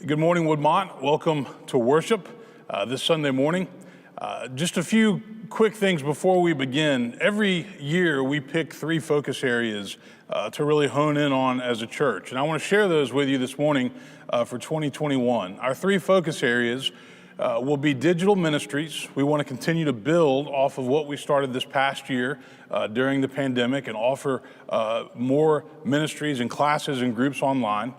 Good morning, Woodmont. Welcome to worship this Sunday morning. Just a few quick things before we begin. Every year we pick 3 focus areas to really hone in on as a church. And I want to share those with you this morning for 2021. Our 3 focus areas will be digital ministries. We want to continue to build off of what we started this past year during the pandemic and offer more ministries and classes and groups online.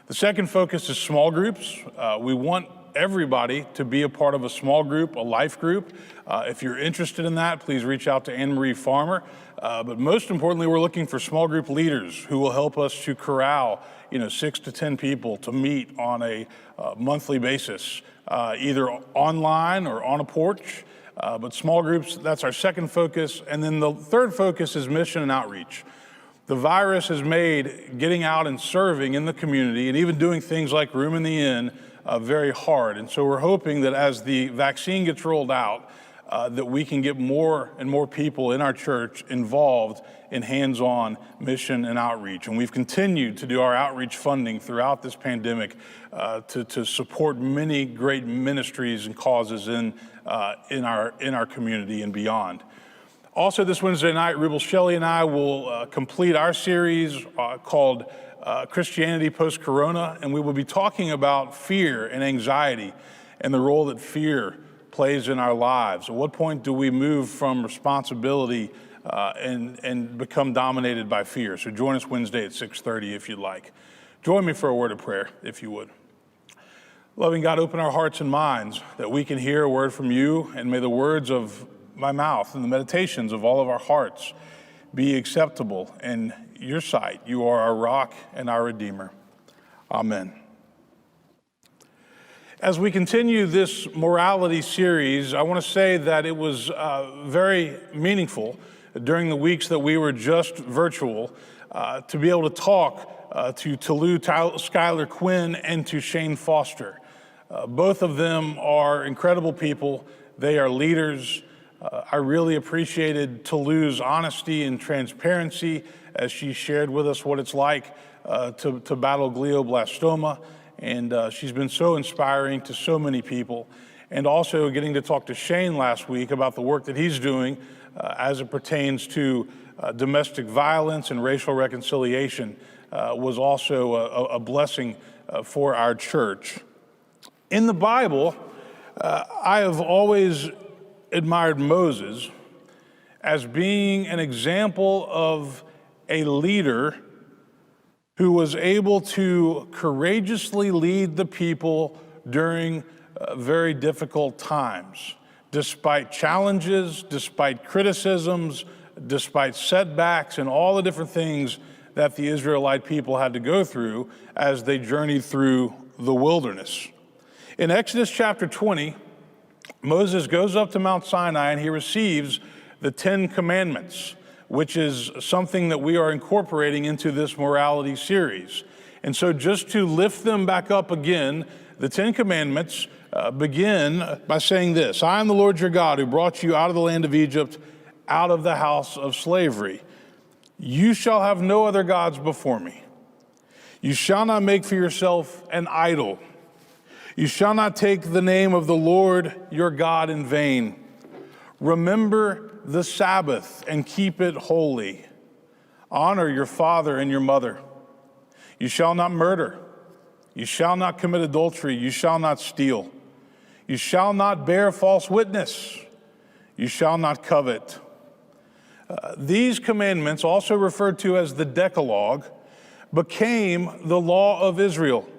The second focus is small groups. We want everybody to be a part of a small group, a life group. If you're interested in that, please reach out to Anne-Marie Farmer. But most importantly, we're looking for small group leaders who will help us to corral 6 to 10 people to meet on a monthly basis, either online or on a porch. But small groups, that's our second focus. And then the third focus is mission and outreach. The virus has made getting out and serving in the community and even doing things like Room in the Inn very hard. And so we're hoping that as the vaccine gets rolled out, that we can get more and more people in our church involved in hands-on mission and outreach. And we've continued to do our outreach funding throughout this pandemic to support many great ministries and causes in our community and beyond. Also this Wednesday night, Rubel Shelley and I will complete our series called Christianity Post-Corona, and we will be talking about fear and anxiety and the role that fear plays in our lives. At what point do we move from responsibility and become dominated by fear? So join us Wednesday at 6:30 if you'd like. Join me for a word of prayer, if you would. Loving God, open our hearts and minds that we can hear a word from you, and may the words of my mouth and the meditations of all of our hearts be acceptable in your sight. You are our rock and our redeemer. Amen. As we continue this morality series, I want to say that it was very meaningful during the weeks that we were just virtual to be able to talk to Tolu Schuyler Quinn and to Shane Foster. Both of them are incredible people. They are leaders. I really appreciated Tolu's honesty and transparency as she shared with us what it's like to battle glioblastoma. And she's been so inspiring to so many people. And also getting to talk to Shane last week about the work that he's doing as it pertains to domestic violence and racial reconciliation was also a blessing for our church. In the Bible, I have always admired Moses as being an example of a leader who was able to courageously lead the people during very difficult times, despite challenges, despite criticisms, despite setbacks, and all the different things that the Israelite people had to go through as they journeyed through the wilderness. In Exodus chapter 20, Moses goes up to Mount Sinai and he receives the 10 Commandments, which is something that we are incorporating into this morality series. And so just to lift them back up again, the 10 Commandments begin by saying this: I am the Lord your God who brought you out of the land of Egypt, out of the house of slavery. You shall have no other gods before me. You shall not make for yourself an idol. You shall not take the name of the Lord your God in vain. Remember the Sabbath and keep it holy. Honor your father and your mother. You shall not murder. You shall not commit adultery. You shall not steal. You shall not bear false witness. You shall not covet. These commandments, also referred to as the Decalogue, became the law of Israel,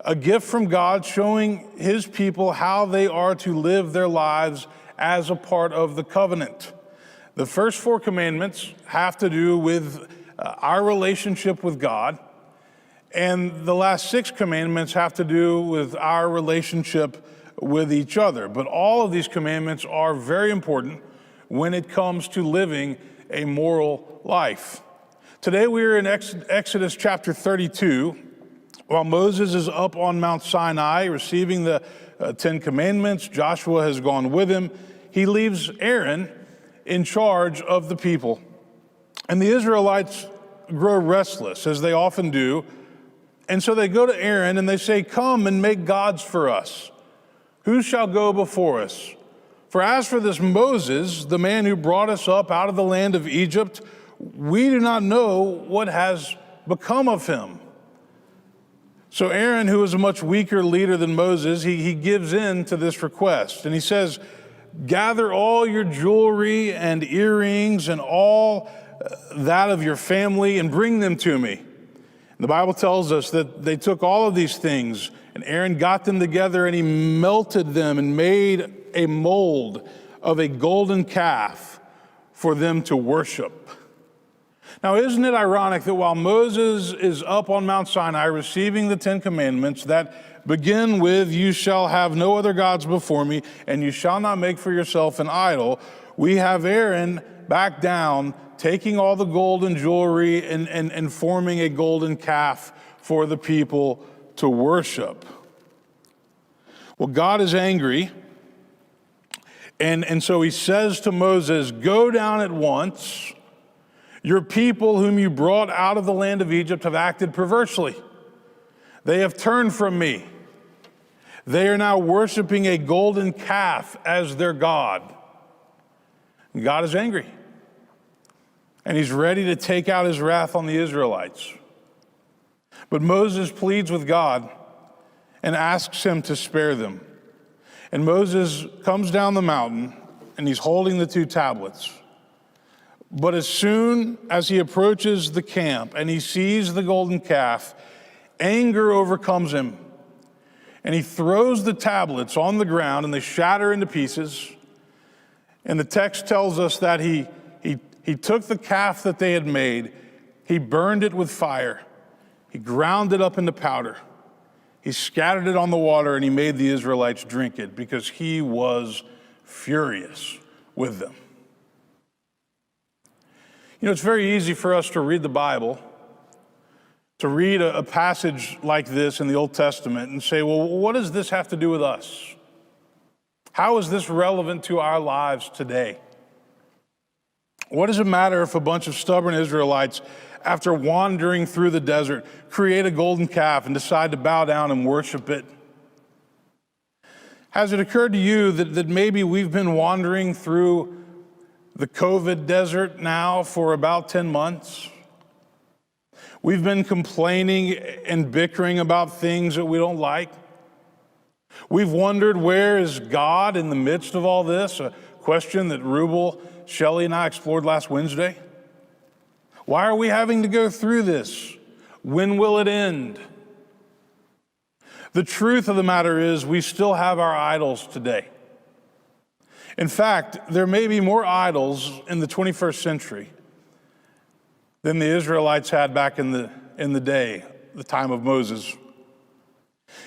a gift from God showing his people how they are to live their lives as a part of the covenant. The first 4 commandments have to do with our relationship with God, and the last 6 commandments have to do with our relationship with each other. But all of these commandments are very important when it comes to living a moral life. Today we are in Exodus chapter 32. While Moses is up on Mount Sinai receiving the 10 Commandments, Joshua has gone with him. He leaves Aaron in charge of the people. And the Israelites grow restless, as they often do, And so they go to Aaron and they say, "Come and make gods for us. Who shall go before us? For as for this Moses, the man who brought us up out of the land of Egypt, we do not know what has become of him." So Aaron, who is a much weaker leader than Moses, he gives in to this request. And he says, "Gather all your jewelry and earrings and all that of your family and bring them to me." The Bible tells us that they took all of these things, and Aaron got them together and he melted them and made a mold of a golden calf for them to worship. Now, isn't it ironic that while Moses is up on Mount Sinai receiving the 10 Commandments that begin with, "You shall have no other gods before me, and you shall not make for yourself an idol," we have Aaron back down, taking all the gold and jewelry and forming a golden calf for the people to worship. Well, God is angry, and so he says to Moses, "Go down at once. Your people whom you brought out of the land of Egypt have acted perversely. They have turned from me. They are now worshiping a golden calf as their God." And God is angry. And he's ready to take out his wrath on the Israelites. But Moses pleads with God and asks him to spare them. And Moses comes down the mountain and he's holding the 2 tablets. But as soon as he approaches the camp and he sees the golden calf, anger overcomes him. And he throws the tablets on the ground and they shatter into pieces. And the text tells us that he took the calf that they had made, he burned it with fire, he ground it up into powder, he scattered it on the water, and he made the Israelites drink it because he was furious with them. You know, it's very easy for us to read the Bible, to read a passage like this in the Old Testament and say, well, what does this have to do with us? How is this relevant to our lives today? What does it matter if a bunch of stubborn Israelites, after wandering through the desert, create a golden calf and decide to bow down and worship it? Has it occurred to you that maybe we've been wandering through the COVID desert now for about 10 months? We've been complaining and bickering about things that we don't like. We've wondered, where is God in the midst of all this? A question that Rubel, Shelley, and I explored last Wednesday. Why are we having to go through this? When will it end? The truth of the matter is we still have our idols today. In fact, there may be more idols in the 21st century than the Israelites had back in the day, the time of Moses.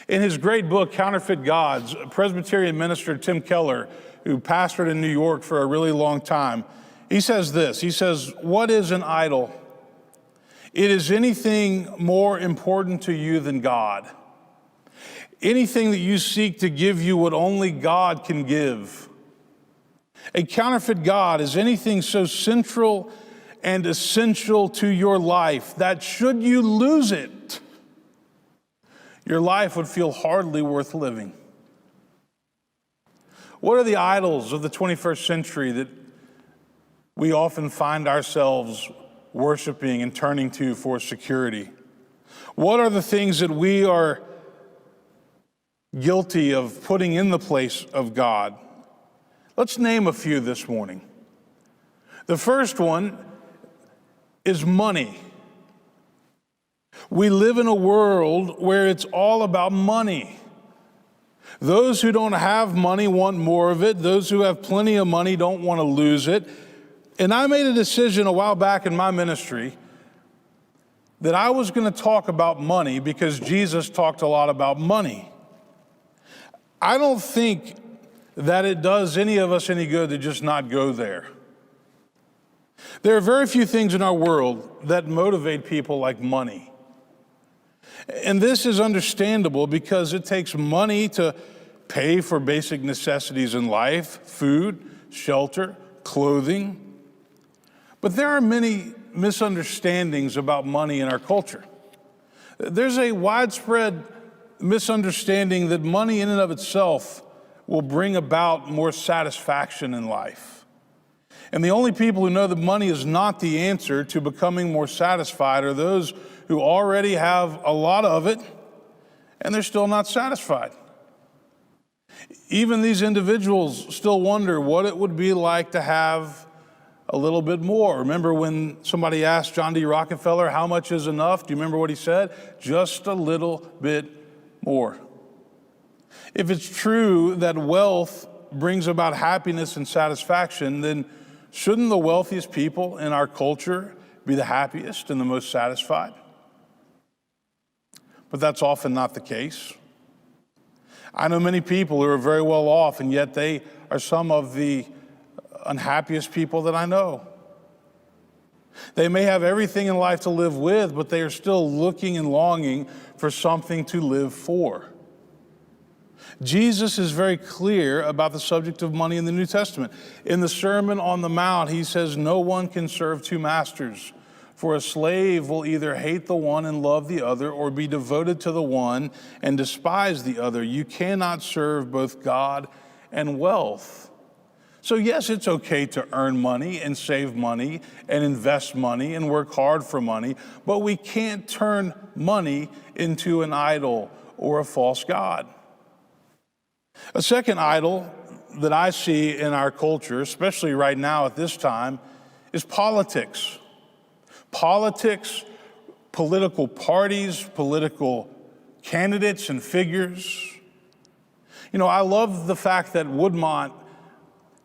In his great book, Counterfeit Gods, Presbyterian minister Tim Keller, who pastored in New York for a really long time, he says this. He says, "What is an idol? It is anything more important to you than God. Anything that you seek to give you what only God can give. A counterfeit God is anything so central and essential to your life that should you lose it, your life would feel hardly worth living." What are the idols of the 21st century that we often find ourselves worshiping and turning to for security? What are the things that we are guilty of putting in the place of God? Let's name a few this morning. The first one is money. We live in a world where it's all about money. Those who don't have money want more of it. Those who have plenty of money don't want to lose it. And I made a decision a while back in my ministry that I was going to talk about money because Jesus talked a lot about money. I don't think that it does any of us any good to just not go there. There are very few things in our world that motivate people like money. And this is understandable because it takes money to pay for basic necessities in life: food, shelter, clothing. But there are many misunderstandings about money in our culture. There's a widespread misunderstanding that money in and of itself will bring about more satisfaction in life. And the only people who know that money is not the answer to becoming more satisfied are those who already have a lot of it and they're still not satisfied. Even these individuals still wonder what it would be like to have a little bit more. Remember when somebody asked John D. Rockefeller, how much is enough? Do you remember what he said? Just a little bit more. If it's true that wealth brings about happiness and satisfaction, then shouldn't the wealthiest people in our culture be the happiest and the most satisfied? But that's often not the case. I know many people who are very well off, and yet they are some of the unhappiest people that I know. They may have everything in life to live with, but they are still looking and longing for something to live for. Jesus is very clear about the subject of money in the New Testament. In the Sermon on the Mount, he says, "No one can serve two masters, for a slave will either hate the one and love the other, or be devoted to the one and despise the other. You cannot serve both God and wealth." So yes, it's okay to earn money and save money and invest money and work hard for money, but we can't turn money into an idol or a false god. A second idol that I see in our culture, especially right now at this time, is politics. Politics, political parties, political candidates and figures. You know, I love the fact that Woodmont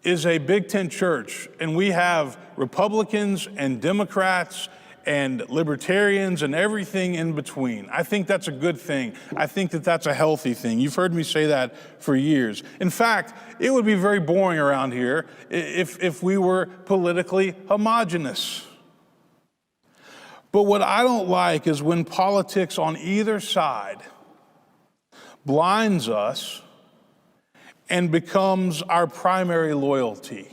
is a Big Tent church, and we have Republicans and Democrats and libertarians and everything in between. I think that's a good thing. I think that that's a healthy thing. You've heard me say that for years. In fact, it would be very boring around here if we were politically homogenous. But what I don't like is when politics on either side blinds us and becomes our primary loyalty.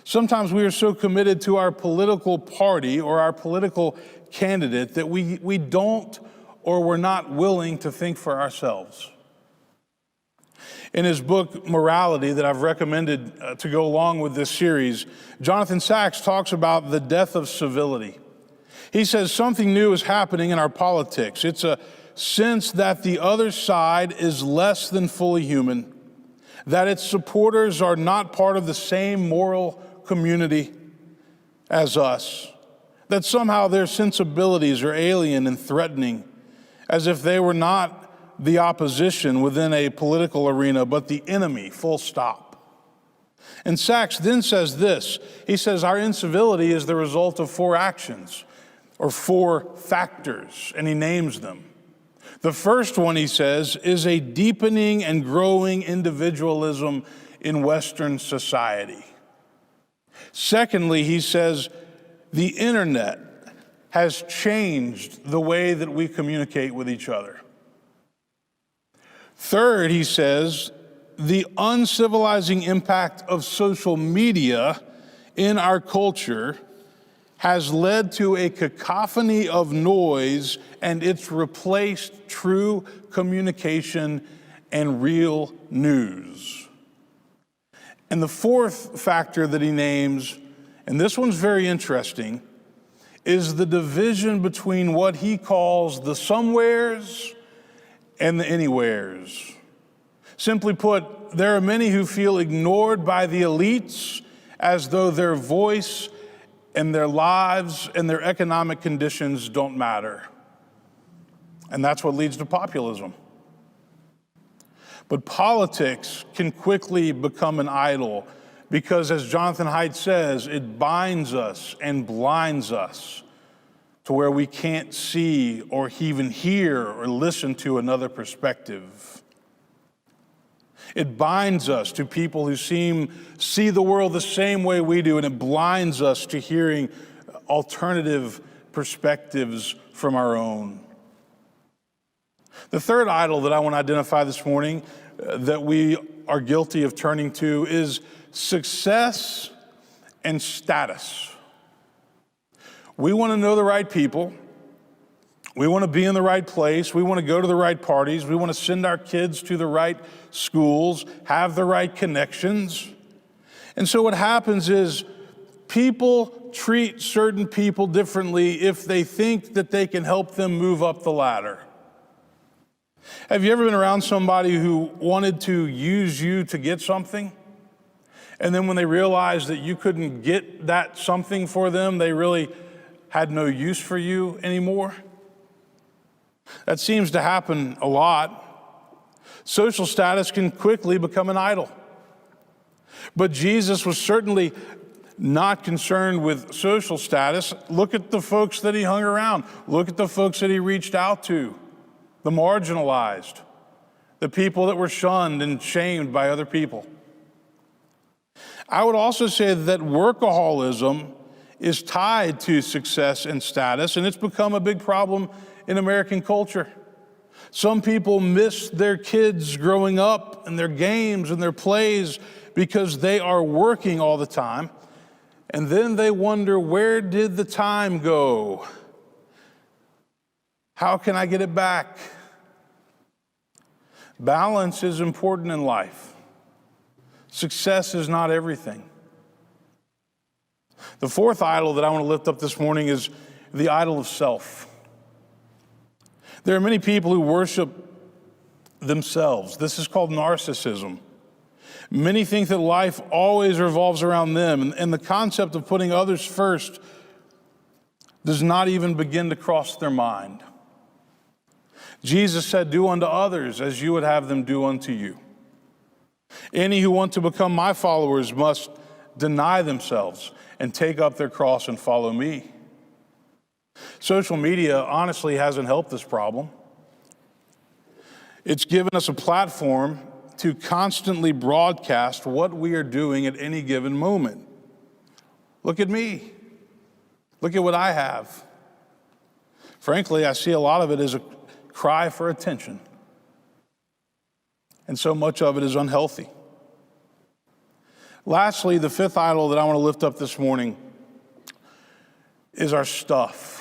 Sometimes we are so committed to our political party or our political candidate that we don't, or we're not willing to think for ourselves. In his book, Morality, that I've recommended to go along with this series, Jonathan Sacks talks about the death of civility. He says something new is happening in our politics. It's a sense that the other side is less than fully human, that its supporters are not part of the same moral community as us, that somehow their sensibilities are alien and threatening, as if they were not the opposition within a political arena, but the enemy, full stop. And Sacks then says this. He says, our incivility is the result of four actions, or four factors, and he names them. The first one, he says, is a deepening and growing individualism in Western society. Secondly, he says, the internet has changed the way that we communicate with each other. Third, he says, the uncivilizing impact of social media in our culture has led to a cacophony of noise, and it's replaced true communication and real news. And the fourth factor that he names, and this one's very interesting, is the division between what he calls the somewheres and the anywheres. Simply put, there are many who feel ignored by the elites as though their voice and their lives and their economic conditions don't matter. And that's what leads to populism. But politics can quickly become an idol because, as Jonathan Haidt says, it binds us and blinds us to where we can't see or even hear or listen to another perspective. It binds us to people who see the world the same way we do, and it blinds us to hearing alternative perspectives from our own. The third idol that I want to identify this morning that we are guilty of turning to is success and status. We want to know the right people. We want to be in the right place. We want to go to the right parties. We want to send our kids to the right schools, have the right connections. And so what happens is people treat certain people differently if they think that they can help them move up the ladder. Have you ever been around somebody who wanted to use you to get something? And then when they realized that you couldn't get that something for them, they really had no use for you anymore? That seems to happen a lot. Social status can quickly become an idol. But Jesus was certainly not concerned with social status. Look at the folks that he hung around. Look at the folks that he reached out to, the marginalized, the people that were shunned and shamed by other people. I would also say that workaholism is tied to success and status, and it's become a big problem in American culture. Some people miss their kids growing up and their games and their plays because they are working all the time. And then they wonder, where did the time go? How can I get it back? Balance is important in life. Success is not everything. The fourth idol that I want to lift up this morning is the idol of self. There are many people who worship themselves. This is called narcissism. Many think that life always revolves around them, and the concept of putting others first does not even begin to cross their mind. Jesus said, "Do unto others as you would have them do unto you." Any who want to become my followers must deny themselves and take up their cross and follow me. Social media honestly hasn't helped this problem. It's given us a platform to constantly broadcast what we are doing at any given moment. Look at me. Look at what I have. Frankly, I see a lot of it as a cry for attention. And so much of it is unhealthy. Lastly, the fifth idol that I want to lift up this morning is our stuff.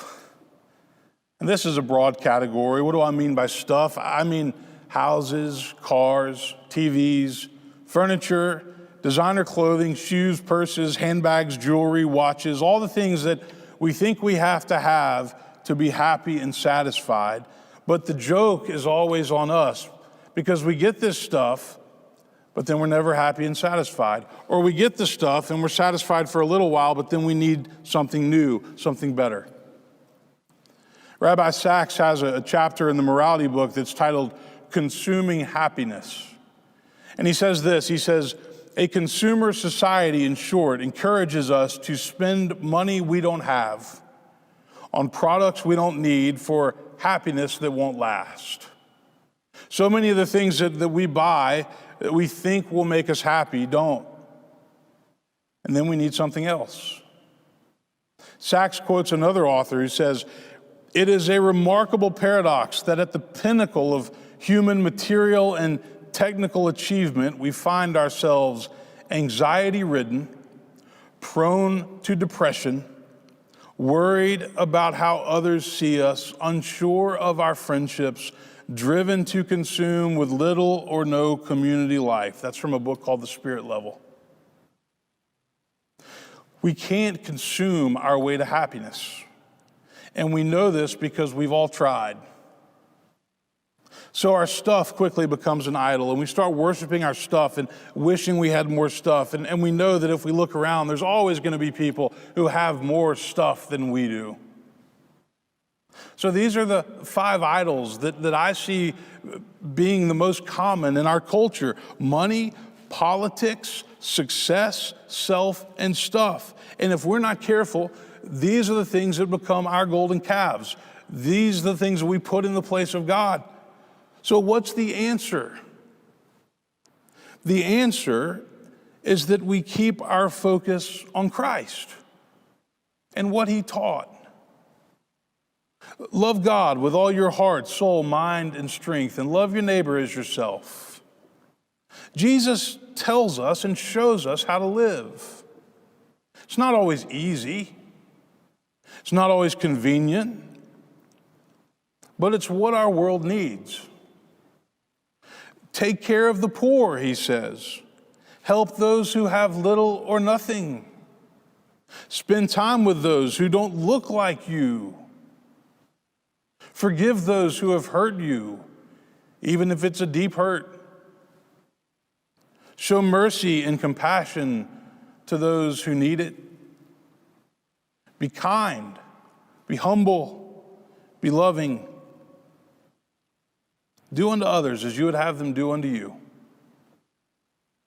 And this is a broad category. What do I mean by stuff? I mean houses, cars, TVs, furniture, designer clothing, shoes, purses, handbags, jewelry, watches, all the things that we think we have to be happy and satisfied. But the joke is always on us, because we get this stuff, but then we're never happy and satisfied. Or we get the stuff and we're satisfied for a little while, but then we need something new, something better. Rabbi Sachs has a chapter in the morality book that's titled Consuming Happiness. And he says this, he says, a consumer society, in short, encourages us to spend money we don't have on products we don't need for happiness that won't last. So many of the things that we buy that we think will make us happy don't. And then we need something else. Sachs quotes another author who says, "It is a remarkable paradox that at the pinnacle of human material and technical achievement, we find ourselves anxiety-ridden, prone to depression, worried about how others see us, unsure of our friendships, driven to consume with little or no community life." That's from a book called The Spirit Level. We can't consume our way to happiness. And we know this because we've all tried. So our stuff quickly becomes an idol, and we start worshiping our stuff and wishing we had more stuff. And we know that if we look around, there's always going to be people who have more stuff than we do. So these are the 5 idols that I see being the most common in our culture: money, politics, success, self, and stuff. And if we're not careful, these are the things that become our golden calves. These are the things that we put in the place of God. So what's the answer? The answer is that we keep our focus on Christ and what he taught. Love God with all your heart, soul, mind, and strength, and love your neighbor as yourself. Jesus tells us and shows us how to live. It's not always easy. It's not always convenient. but it's what our world needs. Take care of the poor, he says. Help those who have little or nothing. Spend time with those who don't look like you. Forgive those who have hurt you, even if it's a deep hurt. Show mercy and compassion to those who need it. Be kind, be humble, be loving. Do unto others as you would have them do unto you.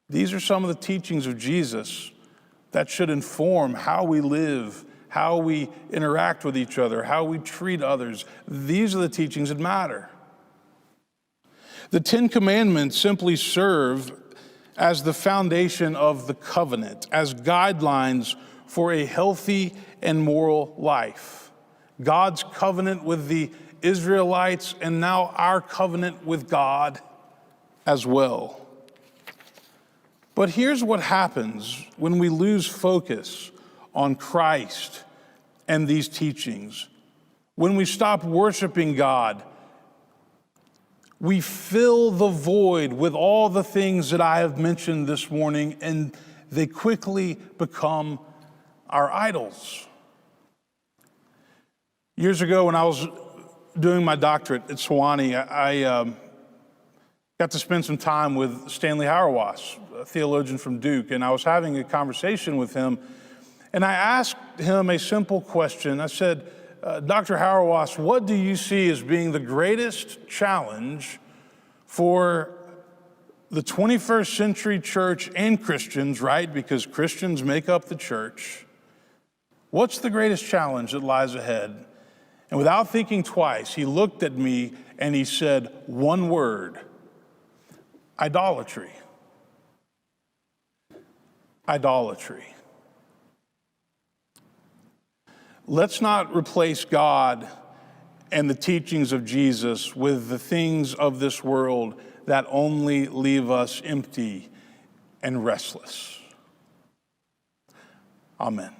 These are some of the teachings of Jesus that should inform how we live, how we interact with each other, how we treat others. These are the teachings that matter. The Ten Commandments simply serve as the foundation of the covenant, as guidelines for a healthy and moral life. God's covenant with the Israelites, and now our covenant with God as well. But here's what happens when we lose focus on Christ and these teachings. When we stop worshiping God, we fill the void with all the things that I have mentioned this morning, and they quickly become our idols. Years ago, when I was doing my doctorate at Sewanee, I got to spend some time with Stanley Hauerwas, a theologian from Duke, and I was having a conversation with him, and I asked him a simple question. I said, Dr. Hauerwas, what do you see as being the greatest challenge for the 21st century church and Christians, right? Because Christians make up the church. What's the greatest challenge that lies ahead? And without thinking twice, he looked at me and he said one word: idolatry. Idolatry. Let's not replace God and the teachings of Jesus with the things of this world that only leave us empty and restless. Amen.